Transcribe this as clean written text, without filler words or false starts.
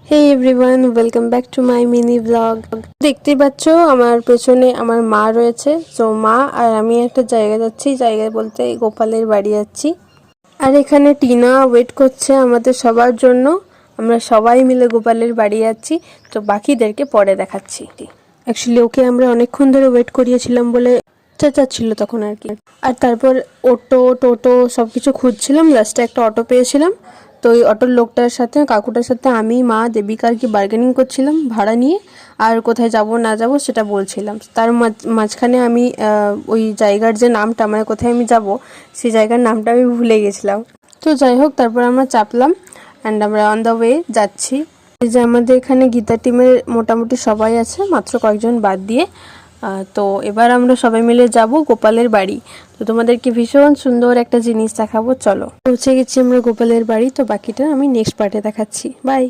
Hey everyone, welcome back to my mini blog. দেখতেই পাচ্ছ আমার পেছনে আমার মা রয়েছে। তো মা আর আমি একটা জায়গা যাচ্ছি, জায়গায় বলতে গোপালের বাড়ি যাচ্ছি। আর এখানে টিনা ওয়েট করছে আমাদের সবার জন্য। আমরা সবাই মিলে গোপালের বাড়ি যাচ্ছি। তো বাকিদেরকে পরে দেখাচ্ছি। অ্যাকচুয়ালি ওকে আমরা অনেকক্ষণ ধরে ওয়েট করিয়েছিলাম বলে চেঁচাচ্ছিল তখন আর কি। আর তারপর অটো টোটো সব কিছু খুঁজছিলাম, লাস্টে একটা অটো পেয়েছিলাম। তো ওই অটোর লোকটার সাথে কাকুটার সাথে আমি মা দেবিকা আর কি বার্গেনিং করছিলাম ভাড়া নিয়ে, আর কোথায় যাব না যাব সেটা বলছিলাম। তার মাঝখানে আমি ওই জায়গার যে নামটা মানে কোথায় আমি যাব সেই জায়গার নামটা আমি ভুলে গেছিলাম। তো যাই হোক, তারপর আমরা চাপলাম অ্যান্ড আমরা অন দ্য ওয়ে যাচ্ছি। এই যে আমাদের এখানে গীতা টিমের মোটামুটি সবাই আছে, মাত্র কয়েকজন বাদ দিয়ে। তো এবার আমরা সবাই মিলে যাব গোপালের বাড়ি। তো তোমাদেরকে ভীষণ সুন্দর একটা জিনিস দেখাবো, চলো। পৌঁছে গেছি আমরা গোপালের বাড়ি। তো বাকিটা আমি নেক্সট পার্টে দেখাচ্ছি। বাই।